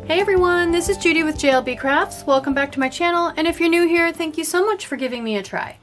Hey everyone, this is Judi with JLBCrafts. Welcome back to my channel, and if you're new here, thank you so much for giving me a try.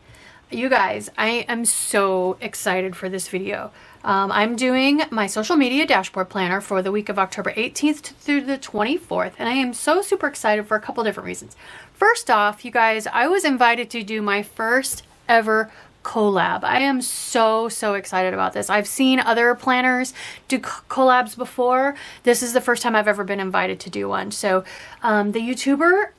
You guys, I am so excited for this video. I'm doing my social media dashboard planner for the week of October 18th through the 24th, and I am so super excited for a couple different reasons. First off, you guys, I was invited to do my first ever collab. I am so excited about this. I've seen other planners do collabs before. This is the first time I've ever been invited to do one. So the YouTuber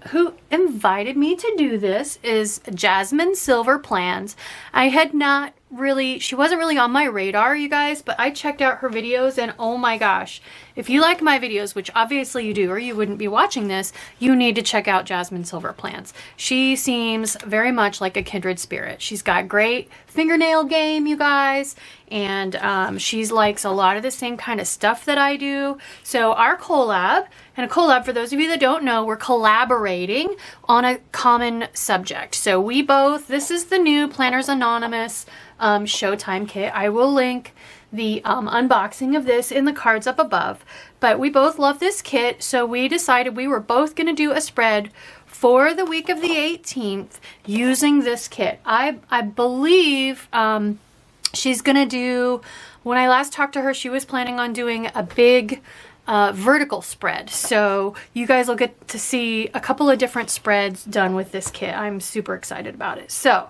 who invited me to do this is Jasmine Silver Plans. I had not really, she wasn't really on my radar, you guys, but I checked out her videos and oh my gosh, if you like my videos, which obviously you do or you wouldn't be watching this, you need to check out Jasmine Silver Plans. She seems very much like a kindred spirit. She's got great fingernail game, you guys, and she likes a lot of the same kind of stuff that I do. So our collab, and a collab, for those of you that don't know, we're collaborating on a common subject. So we both, this is the new Planners Anonymous Showtime kit. I will link the unboxing of this in the cards up above, but we both love this kit, so we decided we were both going to do a spread for the week of the 18th using this kit. I believe she's going to do, when I last talked to her, she was planning on doing a big vertical spread, so you guys will get to see a couple of different spreads done with this kit. I'm super excited about it. So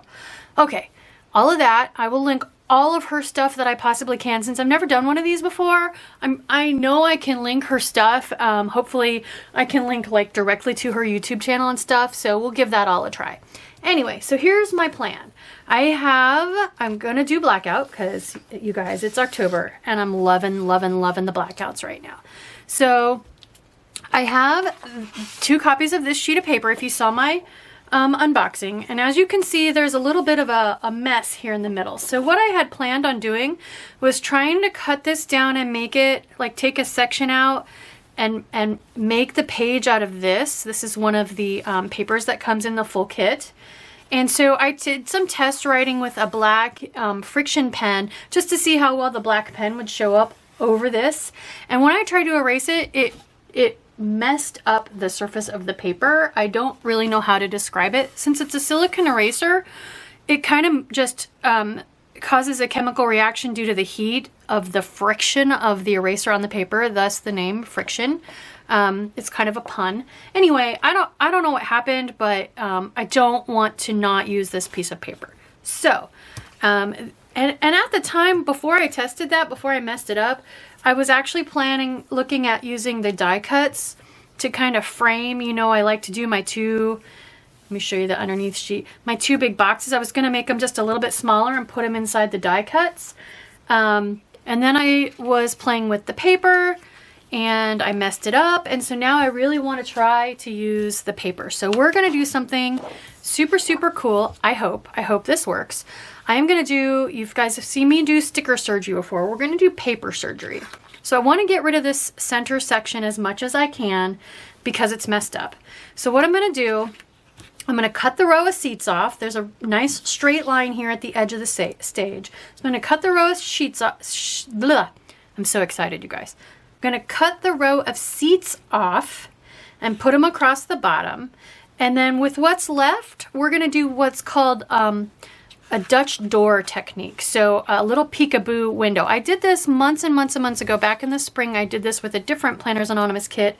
okay, all of that, I will link all of her stuff that I possibly can. Since I've never done one of these before, I know I can link her stuff. Hopefully I can link like directly to her YouTube channel and stuff, so we'll give that all a try. Anyway, so here's my plan. I'm gonna do blackout because you guys, it's October and I'm loving the blackouts right now. So I have 2 copies of this sheet of paper if you saw my unboxing, and as you can see, there's a little bit of a mess here in the middle. So what I had planned on doing was trying to cut this down and make it like take a section out and make the page out of this. This is one of the papers that comes in the full kit. And so I did some test writing with a black friction pen just to see how well the black pen would show up over this. And when I tried to erase it, it messed up the surface of the paper. I don't really know how to describe it. Since it's a silicone eraser, it kind of just causes a chemical reaction due to the heat of the friction of the eraser on the paper, thus the name friction. It's kind of a pun. Anyway, I don't know what happened, but I don't want to not use this piece of paper. So, and at the time, before I tested that, before I messed it up, I was actually looking at using the die cuts to kind of frame, you know, I like to do my let me show you the underneath sheet, my 2 big boxes. I was going to make them just a little bit smaller and put them inside the die cuts. And then I was playing with the paper and I messed it up. And so now I really want to try to use the paper. So we're going to do something super cool. I hope this works. I am going to do, you guys have seen me do sticker surgery before. We're going to do paper surgery. So I want to get rid of this center section as much as I can because it's messed up. So what I'm going to do, I'm going to cut the row of seats off. There's a nice straight line here at the edge of the stage. So I'm going to cut the row of sheets off. I'm so excited, you guys. I'm going to cut the row of seats off and put them across the bottom. And then with what's left, we're going to do what's called a Dutch door technique. So a little peekaboo window. I did this months and months ago. Back in the spring, I did this with a different Planners Anonymous kit,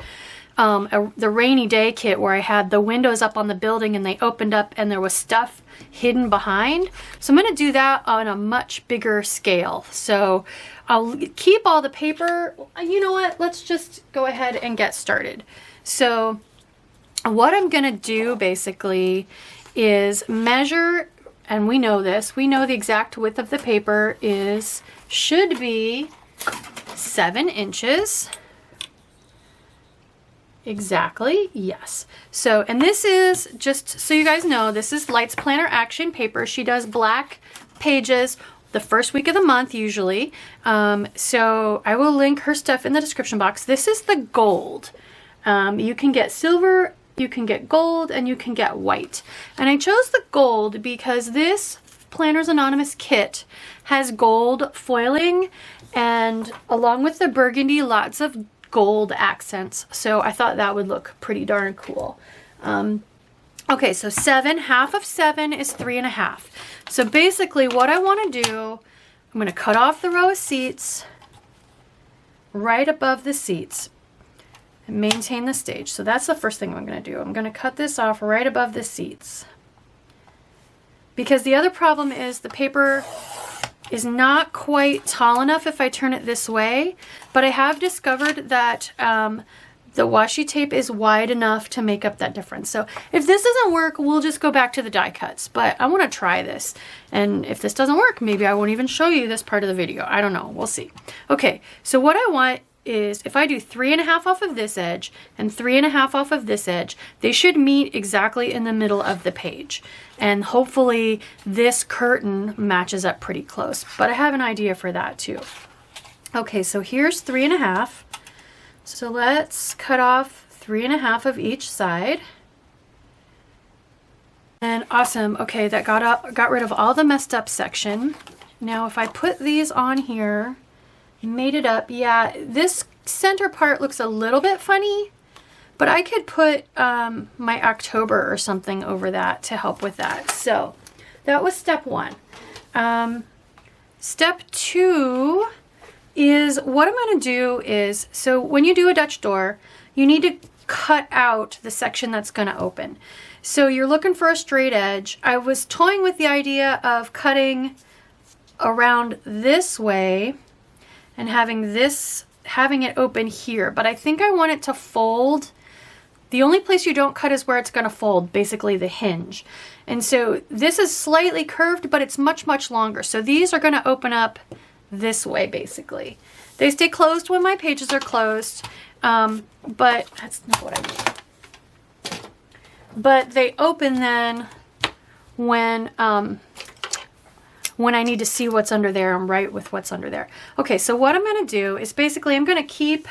the rainy day kit, where I had the windows up on the building and they opened up and there was stuff hidden behind. So I'm going to do that on a much bigger scale. So I'll keep all the paper. You know what? Let's just go ahead and get started. So what I'm going to do basically is measure. And we know this. We know the exact width of the paper should be 7 inches. Exactly, yes. So, and this is, just so you guys know, this is Light's Planner Action paper. She does black pages the first week of the month usually. So I will link her stuff in the description box. This is the gold. You can get silver, you can get gold, and you can get white. And I chose the gold because this Planners Anonymous kit has gold foiling, and along with the burgundy, lots of gold accents. So I thought that would look pretty darn cool. Okay, so 7, half of 7 is 3.5. So basically what I want to do, I'm going to cut off the row of seats right above the seats and maintain the stage. So that's the first thing I'm going to do. I'm going to cut this off right above the seats. Because the other problem is the paper is not quite tall enough if I turn it this way, but I have discovered that the washi tape is wide enough to make up that difference. So if this doesn't work, we'll just go back to the die cuts, but I want to try this. And if this doesn't work, maybe I won't even show you this part of the video. I don't know, we'll see. Okay, so what I want is if I do 3.5 off of this edge and 3.5 off of this edge, they should meet exactly in the middle of the page. And hopefully this curtain matches up pretty close, but I have an idea for that too. Okay, so here's 3.5. So let's cut off 3.5 of each side. And awesome, okay, that got rid of all the messed up section. Now if I put these on here, made it up, yeah, this center part looks a little bit funny, but I could put my October or something over that to help with that. So that was step 1. Step 2 is what I'm going to do is, so when you do a Dutch door, you need to cut out the section that's going to open. So you're looking for a straight edge. I was toying with the idea of cutting around this way and having it open here, but I think I want it to fold. The only place you don't cut is where it's going to fold, basically the hinge. And so this is slightly curved, but it's much, much longer. So these are going to open up this way, basically. They stay closed when my pages are closed, but that's not what I mean. But they open then when I need to see what's under there and write with what's under there. Okay, so what I'm going to do is basically I'm going to keep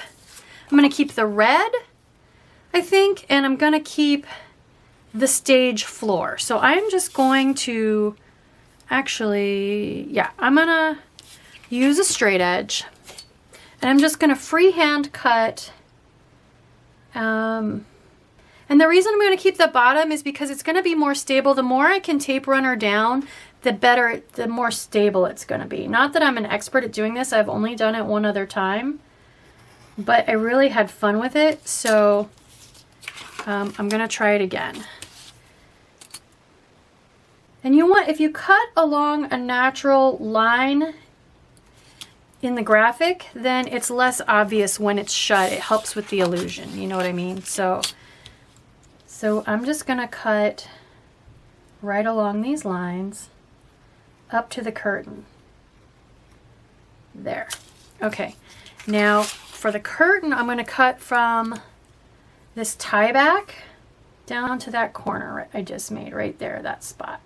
the red, I think, and I'm going to keep the stage floor. So I'm just going to actually, yeah, I'm going to use a straight edge, and I'm just going to freehand cut. And the reason I'm going to keep the bottom is because it's going to be more stable. The more I can tape run her down, the better, the more stable it's going to be. Not that I'm an expert at doing this. I've only done it one other time, but I really had fun with it. So I'm going to try it again. And you want, if you cut along a natural line in the graphic, then it's less obvious when it's shut. It helps with the illusion, you know what I mean? So I'm just gonna cut right along these lines up to the curtain. There. Okay. Now for the curtain, I'm gonna cut from this tie back down to that corner I just made right there, that spot.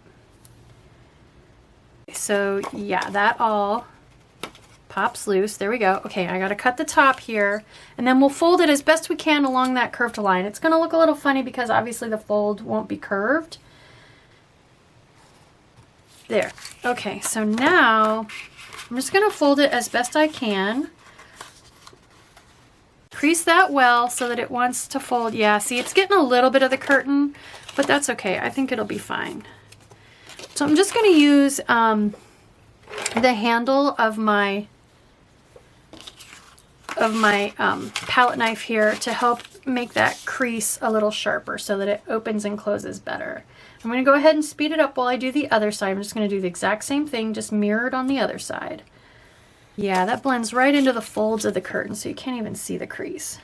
So yeah, that all pops loose. There we go. Okay, I gotta cut the top here, and then we'll fold it as best we can along that curved line. It's gonna look a little funny because obviously the fold won't be curved. There. Okay, so now I'm just gonna fold it as best I can. Crease that well so that it wants to fold. Yeah, see, it's getting a little bit of the curtain, but that's okay. I think it'll be fine. So I'm just gonna use the handle of my palette knife here to help make that crease a little sharper so that it opens and closes better. I'm going to go ahead and speed it up while I do the other side. I'm just going to do the exact same thing, just mirrored on the other side. Yeah, that blends right into the folds of the curtain so you can't even see the crease.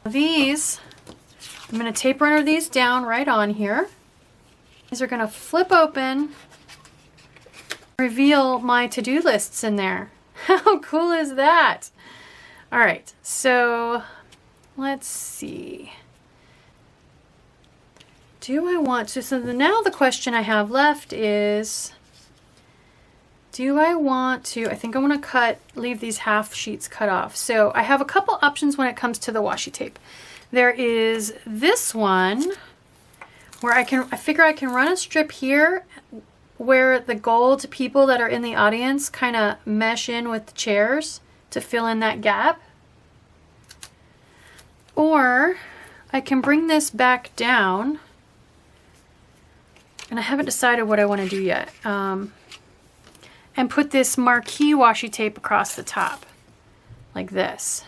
These, I'm going to tape runner these down right on here. These are going to flip open, reveal my to-do lists in there. How cool is that? All right, so let's see. Do I want to, so now the question I have left is, do I want to, I think I want to leave these half sheets cut off. So I have a couple options when it comes to the washi tape. There is this one where I figure I can run a strip here where the gold people that are in the audience kind of mesh in with the chairs to fill in that gap. Or I can bring this back down, and I haven't decided what I want to do yet, and put this marquee washi tape across the top like this.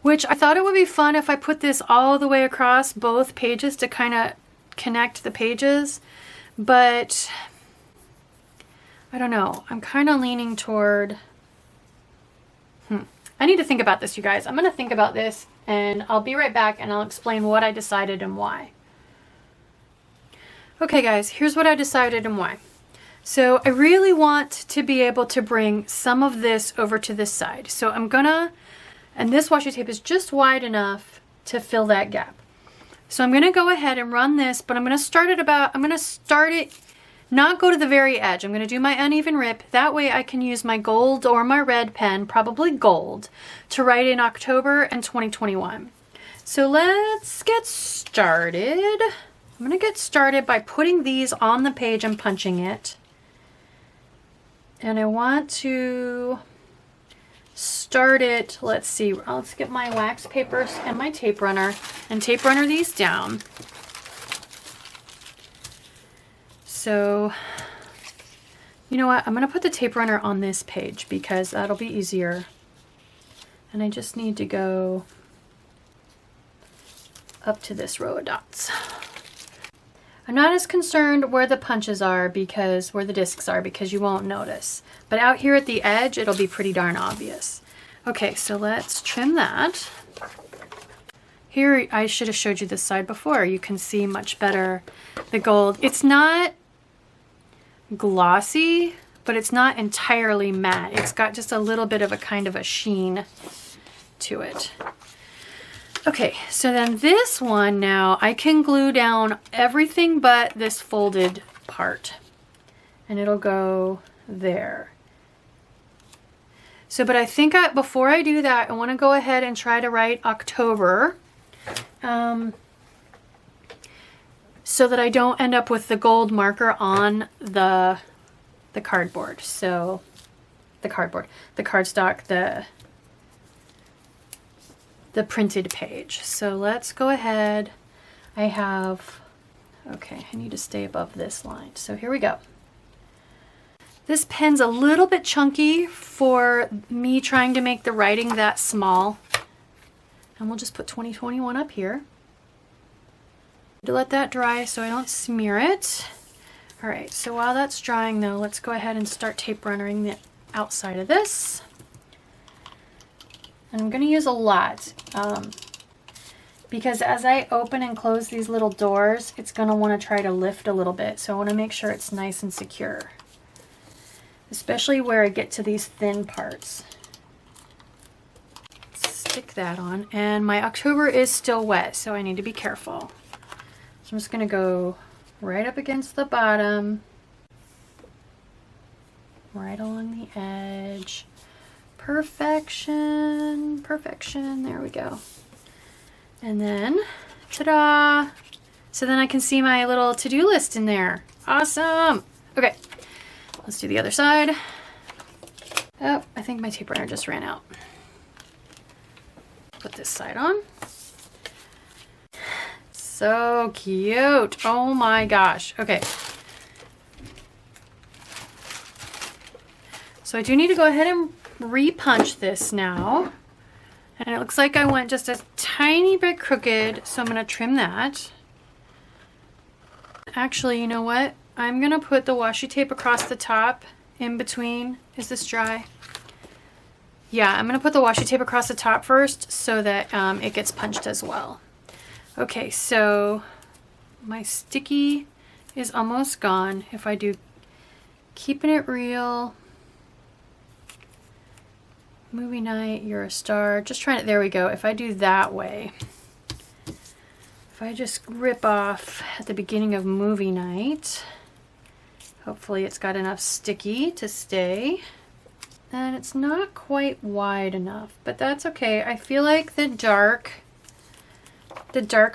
Which I thought it would be fun if I put this all the way across both pages to kind of connect the pages, but I don't know. I'm kind of leaning toward, I need to think about this, you guys. I'm going to think about this, and I'll be right back and I'll explain what I decided and why. Okay guys, here's what I decided and why. So I really want to be able to bring some of this over to this side. So I'm gonna, and this washi tape is just wide enough to fill that gap. So I'm gonna go ahead and run this, but I'm gonna start it, not go to the very edge. I'm gonna do my uneven rip. That way I can use my gold or my red pen, probably gold, to write in October and 2021. So let's get started. I'm gonna get started by putting these on the page and punching it. And I want to start it, let's see, let's get my wax papers and my tape runner and tape runner these down. So, you know what, I'm gonna put the tape runner on this page because that'll be easier. And I just need to go up to this row of dots. I'm not as concerned where the punches are, because where the discs are, because you won't notice. But out here at the edge, it'll be pretty darn obvious. Okay, so let's trim that. Here, I should have showed you this side before. You can see much better the gold. It's not glossy, but it's not entirely matte. It's got just a little bit of a kind of a sheen to it. Okay, so then this one now, I can glue down everything but this folded part, and it'll go there. So, but I think before I do that, I want to go ahead and try to write October, so that I don't end up with the gold marker on the cardboard. So, the cardstock, the printed page. So let's go ahead. Okay, I need to stay above this line. So here we go. This pen's a little bit chunky for me trying to make the writing that small. And we'll just put 2021 up here. To let that dry so I don't smear it. All right, so while that's drying though, let's go ahead and start tape runnering the outside of this. And I'm going to use a lot because as I open and close these little doors, it's going to want to try to lift a little bit. So I want to make sure it's nice and secure, especially where I get to these thin parts. Stick that on. And my October is still wet, so I need to be careful. So I'm just going to go right up against the bottom, right along the edge. Perfection, perfection, there we go. And then, ta-da! So then I can see my little to-do list in there. Awesome! Okay, let's do the other side. Oh, I think my tape runner just ran out. Put this side on. So cute! Oh my gosh, okay. So I do need to go ahead and repunch this now, and it looks like I went just a tiny bit crooked, so I'm going to trim that. Actually, you know what? I'm going to put the washi tape across the top in between. Is this dry? Yeah, I'm going to put the washi tape across the top first so that it gets punched as well. Okay, so my sticky is almost gone. If I do keeping it real, movie night, you're a star, just trying to, there we go. If I do that way, if I just rip off at the beginning of movie night, hopefully it's got enough sticky to stay. And it's not quite wide enough, but that's okay. I feel like the dark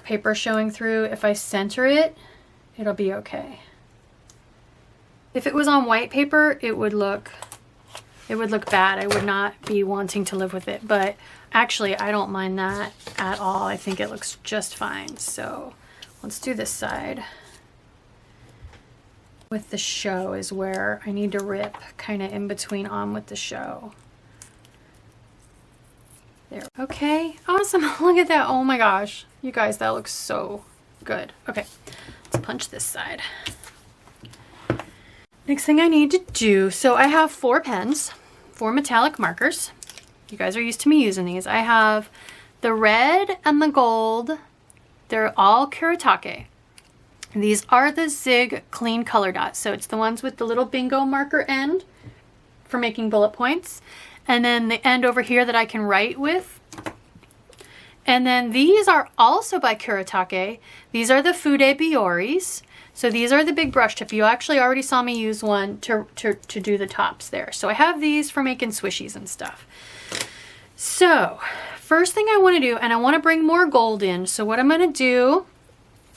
paper showing through, if I center it, it'll be okay. If it was on white paper, it would look it would look bad. I would not be wanting to live with it, but actually I don't mind that at all. I think it looks just fine. So let's do this side. With the show is where I need to rip kind of in between on with the show. There. Okay, awesome. Look at that. Oh my gosh. You guys, that looks so good. Okay, let's punch this side. Next thing I need to do, so I have 4 pens, 4 metallic markers. You guys are used to me using these. I have the red and the gold. They're all Kuretake. These are the Zig Clean Color Dots. So it's the ones with the little bingo marker end for making bullet points. And then the end over here that I can write with. And then these are also by Kuretake. These are the Fude Bioris. So these are the big brush tip. You actually already saw me use one to do the tops there. So I have these for making swishies and stuff. So first thing I want to do, and I want to bring more gold in. So what I'm going to do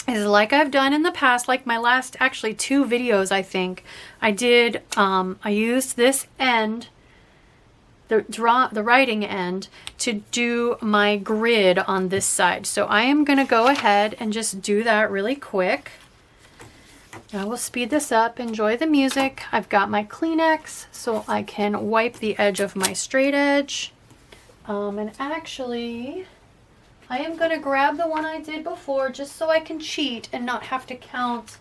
is, like I've done in the past, like my last actually 2 videos, I think I did, I used this end, the writing end, to do my grid on this side. So I am going to go ahead and just do that really quick. I will speed this up. Enjoy the music. I've got my Kleenex so I can wipe the edge of my straight edge. And actually, I am going to grab the one I did before just so I can cheat and not have to count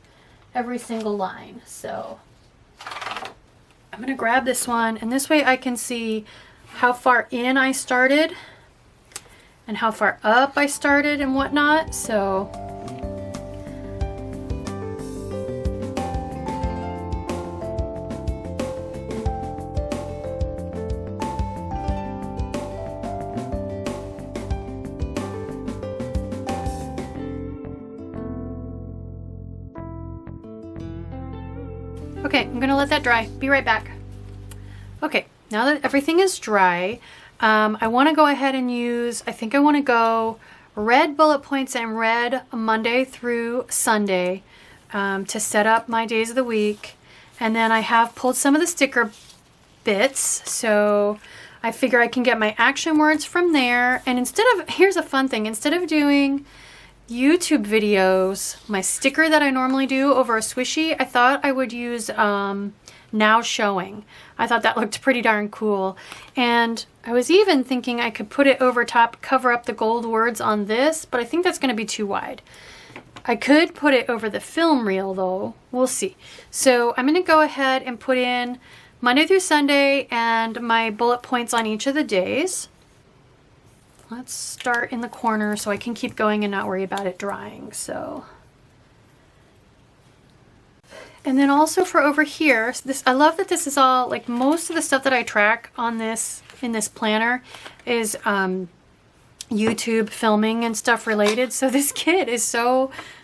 every single line. So I'm going to grab this one, and this way I can see how far in I started and how far up I started and whatnot. So okay, I'm gonna let that dry. Be right back. Okay, now that everything is dry, I want to go ahead and use, I think I want to go red bullet points and red Monday through Sunday to set up my days of the week. And then I have pulled some of the sticker bits, so I figure I can get my action words from there. And instead of, here's a fun thing, instead of doing YouTube videos, my sticker that I normally do over a swishy, I thought I would use Now Showing. I thought that looked pretty darn cool. And I was even thinking I could put it over top, cover up the gold words on this, but I think that's going to be too wide. I could put it over the film reel though. We'll see. So I'm going to go ahead and put in Monday through Sunday and my bullet points on each of the days. Let's start in the corner so I can keep going and not worry about it drying. So, and then also for over here, this, I love that this is all, like most of the stuff that I track on this, in this planner is YouTube filming and stuff related. So this kit is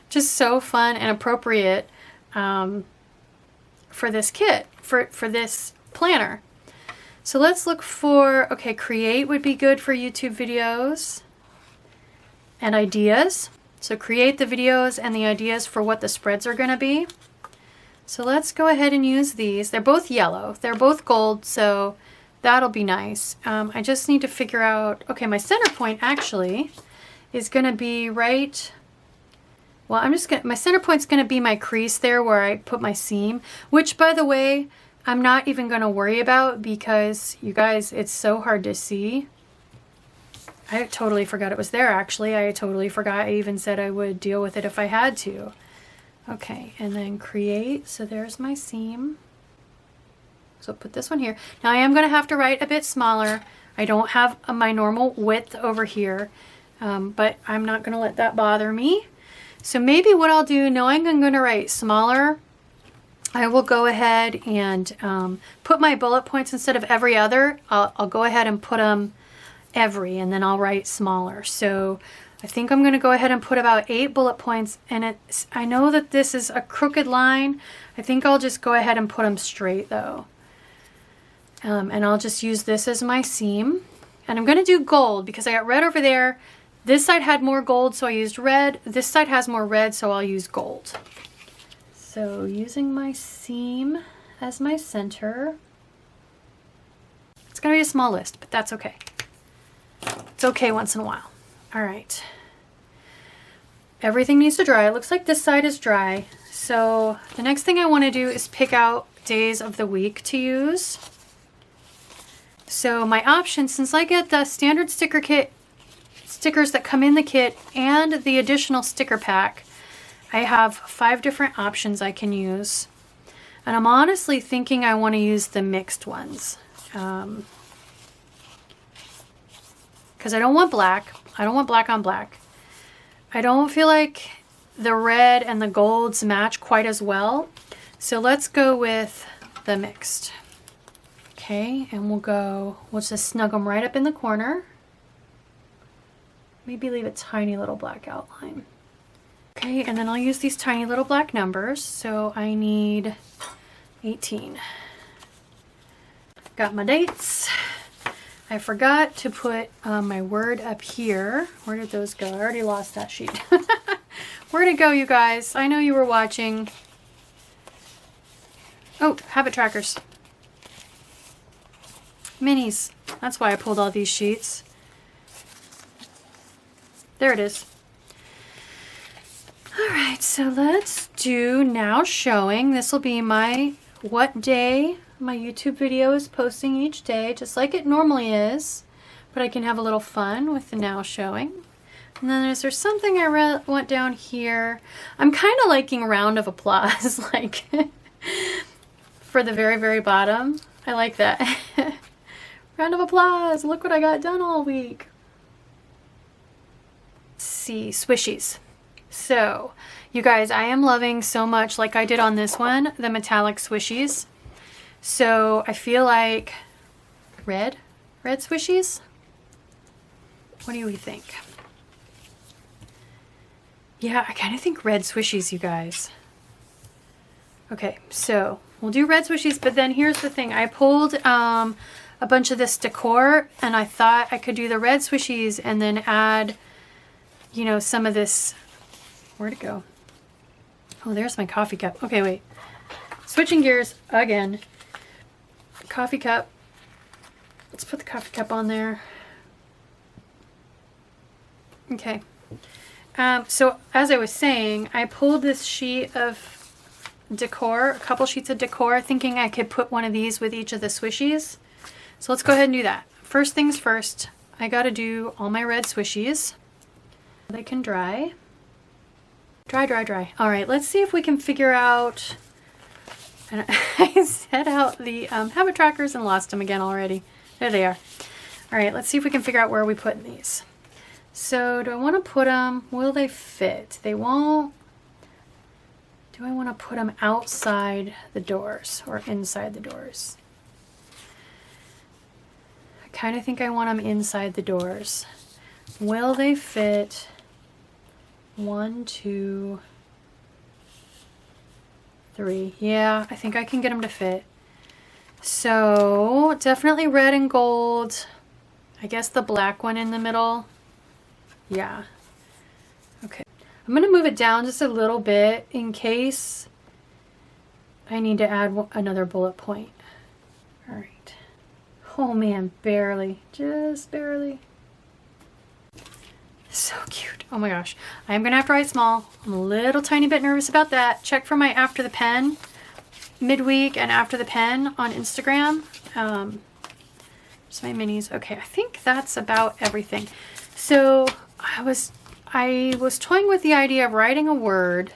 just so fun and appropriate for this kit, for this planner. So let's look for, okay, create would be good for YouTube videos and ideas. So create the videos and the ideas for what the spreads are going to be. So let's go ahead and use these. They're both yellow. They're both gold, so that'll be nice. I just need to figure out, okay, my center point actually is going to be right, well, I'm just going to, my center point's going to be my crease there where I put my seam, which by the way, I'm not even going to worry about because you guys, it's so hard to see. I totally forgot it was there actually. I totally forgot I even said I would deal with it if I had to. Okay, and then create. So there's my seam. So put this one here. Now I am going to have to write a bit smaller. I don't have my normal width over here, but I'm not going to let that bother me. So maybe what I'll do, knowing I'm going to write smaller, I will go ahead and put my bullet points instead of every other. I'll go ahead and put them every, and then I'll write smaller. So I think I'm going to go ahead and put about 8 bullet points, and I know that this is a crooked line. I think I'll just go ahead and put them straight though. And I'll just use this as my seam. And I'm going to do gold because I got red over there. This side had more gold, so I used red. This side has more red, so I'll use gold. So using my seam as my center. going to be a small list, but that's okay. It's okay once in a while. All right. Everything needs to dry. It looks like this side is dry. So the next thing I want to do is pick out days of the week to use. So my options, since I get the standard sticker kit, stickers that come in the kit, and the additional sticker pack, I have 5 different options I can use. And I'm honestly thinking I want to use the mixed ones. Because I don't want black. I don't want black on black. I don't feel like the red and the golds match quite as well. So let's go with the mixed. Okay, and we'll just snug them right up in the corner. Maybe leave a tiny little black outline. Okay, and then I'll use these tiny little black numbers. So I need 18. Got my dates. I forgot to put my word up here. Where did those go? I already lost that sheet. Where'd it go, you guys? I know you were watching. Oh, habit trackers. Minis. That's why I pulled all these sheets. There it is. Alright, so let's do now showing. This will be my what day my YouTube video is posting each day, just like it normally is. But I can have a little fun with the now showing. And then is there something I want down here? I'm kind of liking round of applause, like for the very, very bottom. I like that. Round of applause. Look what I got done all week. Let's see, swishies. So, you guys, I am loving so much, like I did on this one, the metallic swishies. So, I feel like red swishies? What do we think? Yeah, I kind of think red swishies, you guys. Okay, so we'll do red swishies, but then here's the thing. I pulled a bunch of this decor, and I thought I could do the red swishies and then add, you know, some of this. Where'd it go? Oh, there's my coffee cup. Okay, wait. Switching gears again. Coffee cup. Let's put the coffee cup on there. Okay. So as I was saying, I pulled this sheet of decor, a couple sheets of decor, thinking I could put one of these with each of the swishies. So let's go ahead and do that. First things first, I gotta do all my red swishies. They can dry. Dry, dry, dry. All right, let's see if we can figure out, and I set out the habit trackers and lost them again already. There they are. All right, let's see if we can figure out where we put these. So do I want to put them, will they fit? They won't. Do I want to put them outside the doors or inside the doors? I kind of think I want them inside the doors. Will they fit? 1, 2, 3. Yeah, I think I can get them to fit. So definitely red and gold. I guess the black one in the middle. Yeah. Okay. I'm going to move it down just a little bit in case I need to add another bullet point. All right. Oh man, barely. Just barely. So cute. Oh my gosh. I'm going to have to write small. I'm a little tiny bit nervous about that. Check for my after the pen midweek and after the pen on Instagram. Just my minis. Okay, I think that's about everything. So I was toying with the idea of writing a word,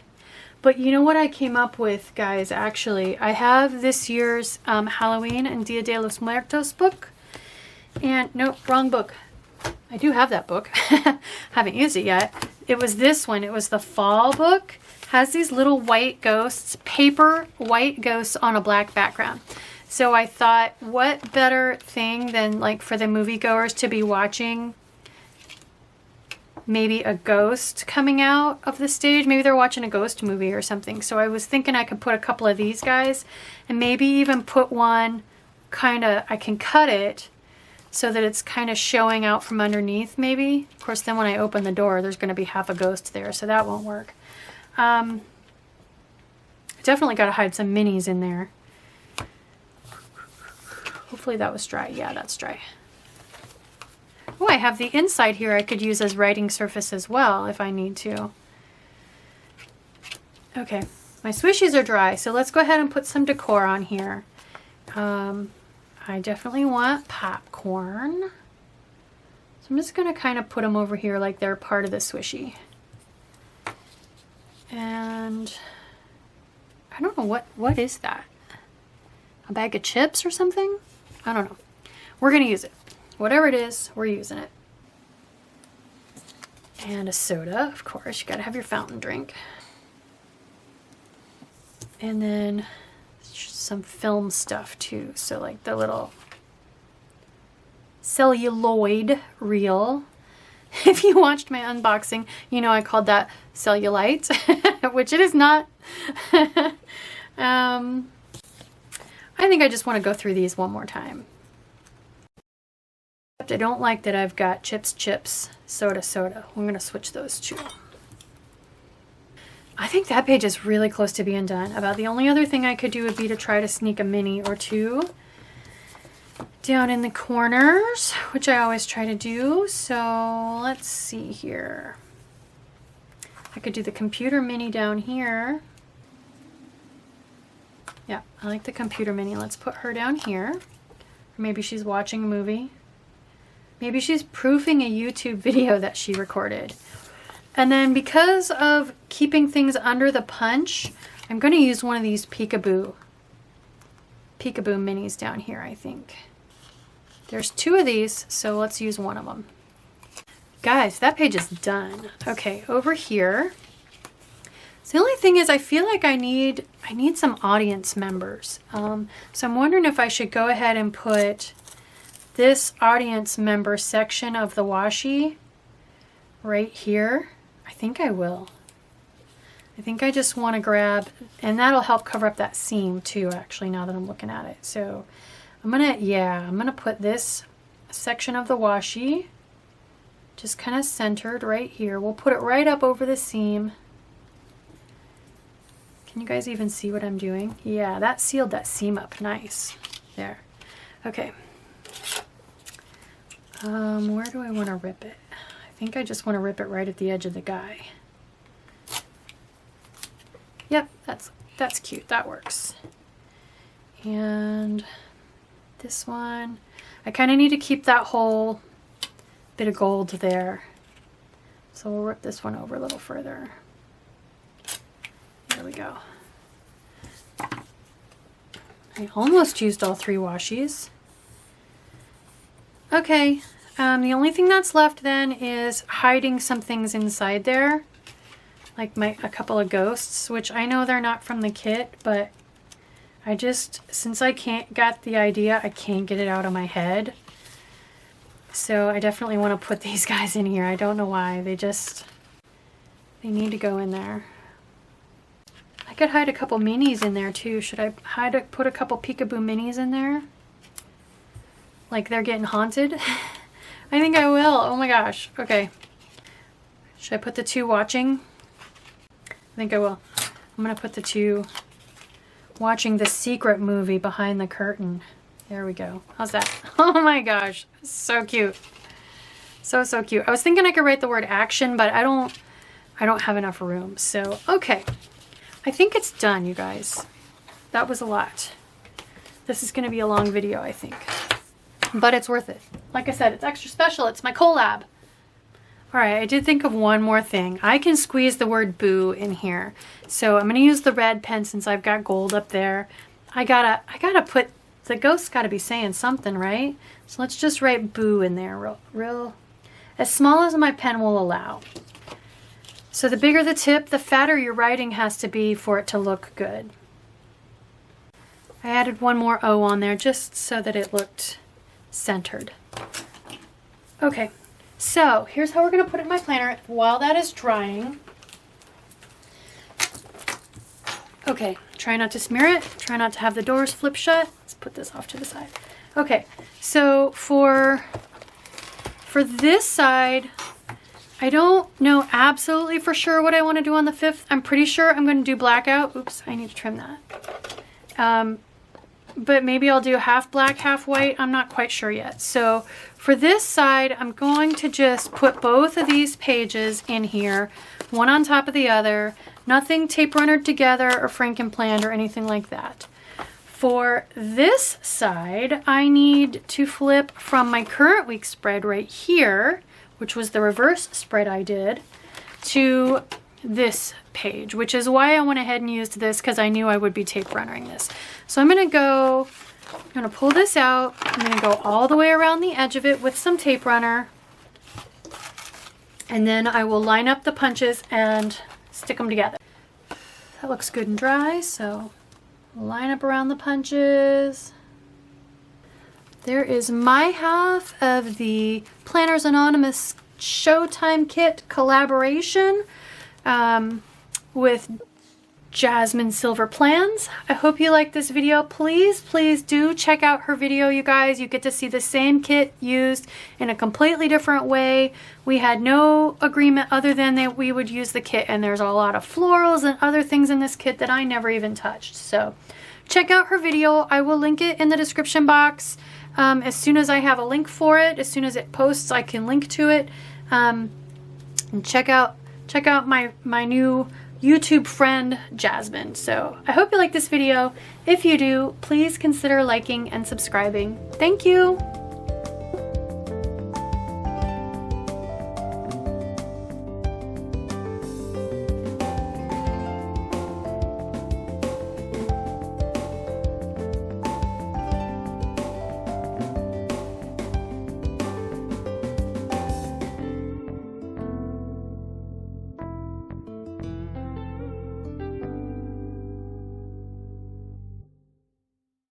but you know what I came up with, guys, actually? I have this year's Halloween and Dia de los Muertos book. And nope, wrong book. I do have that book. Haven't used it yet. It was this one. It was the fall book. Has these little white ghosts, paper white ghosts on a black background. So I thought, what better thing than like for the moviegoers to be watching maybe a ghost coming out of the stage. Maybe they're watching a ghost movie or something. So I was thinking I could put a couple of these guys and maybe even put one kind of, I can cut it so that it's kind of showing out from underneath maybe. Of course, then when I open the door, there's going to be half a ghost there, so that won't work. Definitely got to hide some minis in there. Hopefully that was dry. Yeah, that's dry. Oh, I have the inside here I could use as writing surface as well if I need to. Okay, my swishies are dry, so let's go ahead and put some decor on here. I definitely want popcorn. So I'm just going to kind of put them over here like they're part of the swishy. And I don't know what is that? A bag of chips or something? I don't know. We're going to use it. Whatever it is, we're using it. And a soda, of course. You got to have your fountain drink. And then some film stuff too. So like the little celluloid reel. If you watched my unboxing, you know I called that cellulite, which it is not. I think I just want to go through these one more time. I don't like that I've got chips, soda. I'm going to switch those two. I think that page is really close to being done. About the only other thing I could do would be to try to sneak a mini or two down in the corners, which I always try to do. So let's see here. I could do the computer mini down here. Yeah, I like the computer mini. Let's put her down here. Or maybe she's watching a movie. Maybe she's proofing a YouTube video that she recorded. And then because of keeping things under the punch, I'm going to use one of these Peekaboo minis down here, I think. There's two of these, so let's use one of them. Guys, that page is done. Okay, over here. So the only thing is I feel like I need some audience members. So I'm wondering if I should go ahead and put this audience member section of the washi right here. I think I will. I think I just want to grab, and that'll help cover up that seam too, actually, now that I'm looking at it. So I'm gonna put this section of the washi just kind of centered right here. We'll put it right up over the seam. Can you guys even see what I'm doing? Yeah, that sealed that seam up nice. There. Okay. Where do I want to rip it? I think I just want to rip it right at the edge of the guy. Yep, that's cute. That works. And this one, I kind of need to keep that whole bit of gold there. So we'll rip this one over a little further. There we go. I almost used all three washies. Okay, the only thing that's left then is hiding some things inside there. Like a couple of ghosts, which I know they're not from the kit, but I just, since I got the idea, I can't get it out of my head. So I definitely want to put these guys in here. I don't know why. They need to go in there. I could hide a couple minis in there too. Should I put a couple Peekaboo minis in there? Like they're getting haunted? I think I will. Oh my gosh. Okay. Should I put the two watching? I think I will. I'm going to put the two watching the secret movie behind the curtain. There we go. How's that? Oh my gosh. So cute. So cute. I was thinking I could write the word action, but I don't have enough room. So, okay. I think it's done, you guys. That was a lot. This is going to be a long video, I think. But it's worth it. Like I said, it's extra special. It's my collab. Alright, I did think of one more thing. I can squeeze the word boo in here. So I'm going to use the red pen since I've got gold up there. I gotta put, the ghost's gotta be saying something, right? So let's just write boo in there real as small as my pen will allow. So the bigger the tip, the fatter your writing has to be for it to look good. I added one more O on there just so that it looked centered. Okay, so here's how we're going to put it in my planner while that is drying. Okay, try not to smear it. Try not to have the doors flip shut. Let's put this off to the side. Okay, so for this side, I don't know absolutely for sure what I want to do on the 5th. I'm pretty sure I'm going to do blackout. Oops, I need to trim that. but maybe I'll do half black, half white. I'm not quite sure yet. So for this side, I'm going to just put both of these pages in here, one on top of the other, nothing tape runnered together or frankenplanned or anything like that. For this side, I need to flip from my current week spread right here, which was the reverse spread I did, to this page, which is why I went ahead and used this, because I knew I would be tape runnering this. So I'm going to pull this out. I'm going to go all the way around the edge of it with some tape runner, and then I will line up the punches and stick them together. That looks good and dry, so line up around the punches. There is my half of the Planners Anonymous Showtime Kit collaboration with Jasmine Silver Plans. I hope you like this video. Please do check out her video, you guys. You get to see the same kit used in a completely different way. We had no agreement other than that we would use the kit, and there's a lot of florals and other things in this kit that I never even touched. So check out her video. I will link it in the description box. As soon as I have a link for it, as soon as it posts, I can link to it. And check out my new YouTube friend, Jasmine. So I hope you like this video. If you do, please consider liking and subscribing. Thank you.